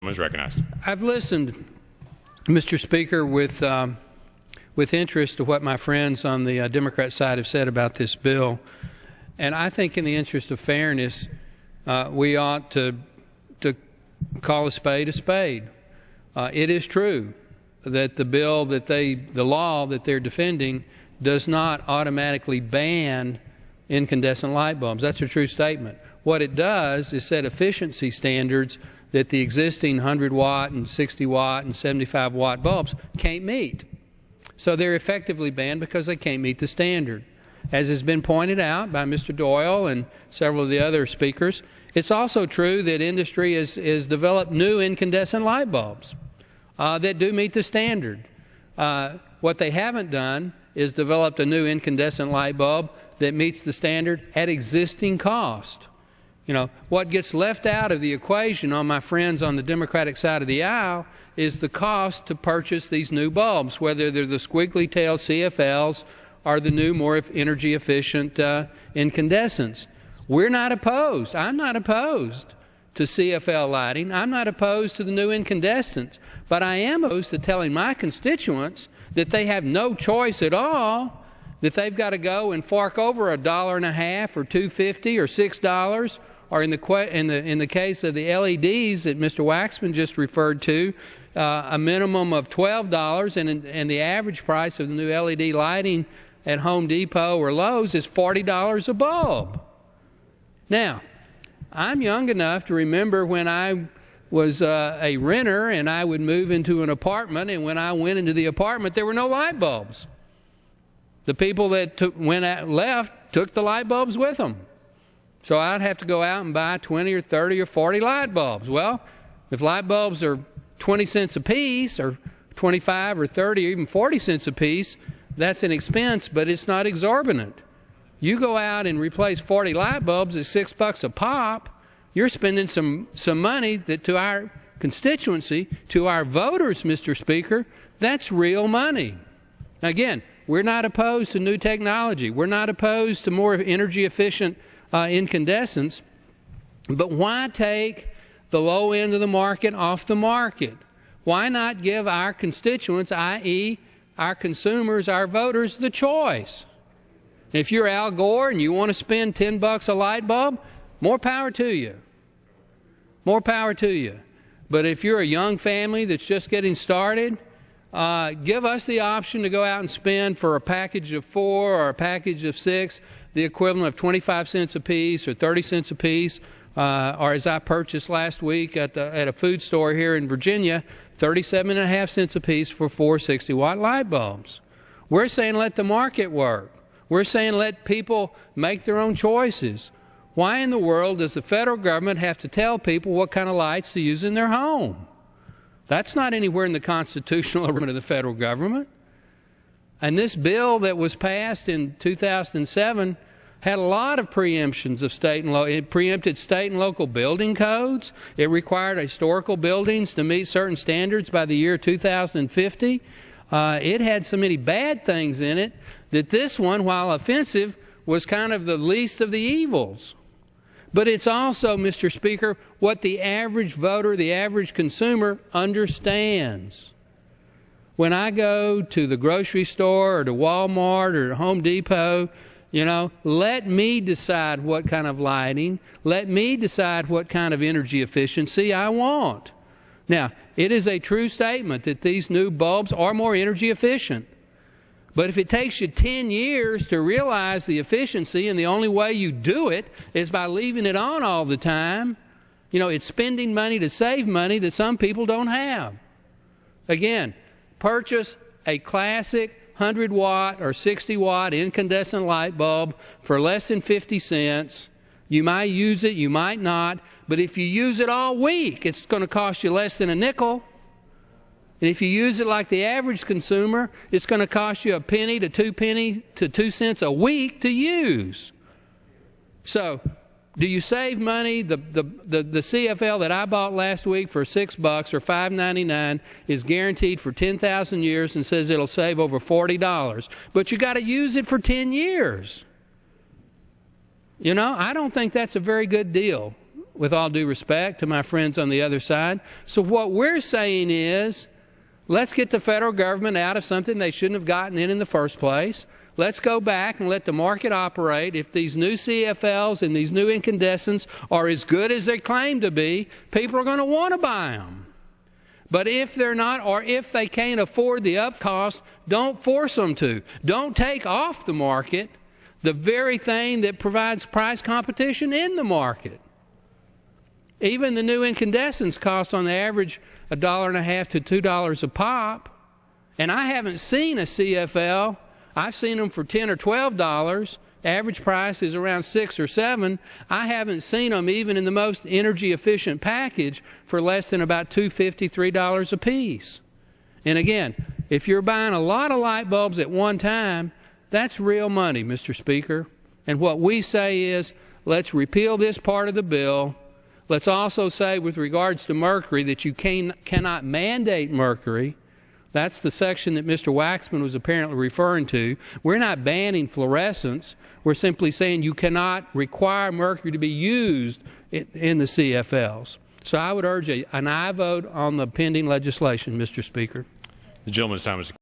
gentleman is recognized. I've listened, Mr. Speaker, with interest to what my friends on the Democrat side have said about this bill, and I think in the interest of fairness, we ought to call a spade a spade. It is true that the law that they're defending does not automatically ban incandescent light bulbs. That's a true statement. What it does is set efficiency standards that the existing 100-watt and 60-watt and 75-watt bulbs can't meet. So they're effectively banned because they can't meet the standard. As has been pointed out by Mr. Doyle and several of the other speakers, it's also true that industry has developed new incandescent light bulbs that do meet the standard. What they haven't done is developed a new incandescent light bulb that meets the standard at existing cost. You know, what gets left out of the equation on my friends on the Democratic side of the aisle is the cost to purchase these new bulbs, whether they're the squiggly-tailed CFLs or the new, more energy-efficient incandescents. We're not opposed. I'm not opposed to CFL lighting. I'm not opposed to the new incandescents. But I am opposed to telling my constituents that they have no choice at all, that they've got to go and fork over $1.50 or $2.50 or $6, or in the case of the LEDs that Mr. Waxman just referred to, a minimum of $12, and the average price of the new LED lighting at Home Depot or Lowe's is $40 a bulb. Now, I'm young enough to remember when I was a renter and I would move into an apartment, and when I went into the apartment there were no light bulbs. The people that left took the light bulbs with them. So I'd have to go out and buy 20 or 30 or 40 light bulbs. Well, if light bulbs are 20 cents a piece, or 25 or 30 or even 40 cents a piece, that's an expense, but it's not exorbitant. You go out and replace 40 light bulbs at $6 a pop, you're spending some money that to our constituency, to our voters, Mr. Speaker, that's real money. Again, we're not opposed to new technology. We're not opposed to more energy efficient incandescents, but why take the low end of the market off the market? Why not give our constituents, i.e. our consumers, our voters, the choice? If you're Al Gore and you want to spend $10 a light bulb, more power to you. More power to you. But if you're a young family that's just getting started, give us the option to go out and spend for a package of 4 or a package of 6 the equivalent of 25 cents a piece or 30 cents a piece, or as I purchased last week at a food store here in Virginia, 37.5 cents a piece for 4 60-watt light bulbs. We're saying let the market work. We're saying let people make their own choices. Why in the world does the federal government have to tell people what kind of lights to use in their home? That's not anywhere in the constitutional arrangement of the federal government. And this bill that was passed in 2007 had a lot of preemptions of state and local. It preempted state and local building codes. It required historical buildings to meet certain standards by the year 2050. It had so many bad things in it that this one, while offensive, was kind of the least of the evils. But it's also, Mr. Speaker, what the average voter, the average consumer understands. When I go to the grocery store or to Walmart or to Home Depot, you know, let me decide what kind of lighting, let me decide what kind of energy efficiency I want. Now, it is a true statement that these new bulbs are more energy efficient. But if it takes you 10 years to realize the efficiency, and the only way you do it is by leaving it on all the time, you know, it's spending money to save money that some people don't have. Again, purchase a classic 100-watt or 60-watt incandescent light bulb for less than 50 cents. You might use it, you might not, but if you use it all week, it's going to cost you less than a nickel. And if you use it like the average consumer, it's going to cost you a penny to 2 cents a week to use. So, do you save money? The CFL that I bought last week for $6 or $5.99 is guaranteed for 10,000 years and says it'll save over $40. But you got to use it for 10 years. You know, I don't think that's a very good deal with all due respect to my friends on the other side. So what we're saying is, let's get the federal government out of something they shouldn't have gotten in the first place. Let's go back and let the market operate. If these new CFLs and these new incandescents are as good as they claim to be, people are going to want to buy them. But if they're not, or if they can't afford the up cost, don't force them to. Don't take off the market the very thing that provides price competition in the market. Even the new incandescents cost on the average $1.50 to $2 a pop. And I haven't seen a CFL. I've seen them for $10 or $12. Average price is around $6 or $7. I haven't seen them even in the most energy efficient package for less than about $2.50, $3 a piece. And again, if you're buying a lot of light bulbs at one time, that's real money, Mr. Speaker. And what we say is, let's repeal this part of the bill. Let's also say, with regards to mercury, that you cannot mandate mercury. That's the section that Mr. Waxman was apparently referring to. We're not banning fluorescents. We're simply saying you cannot require mercury to be used in the CFLs. So I would urge an aye vote on the pending legislation, Mr. Speaker. The gentleman's time is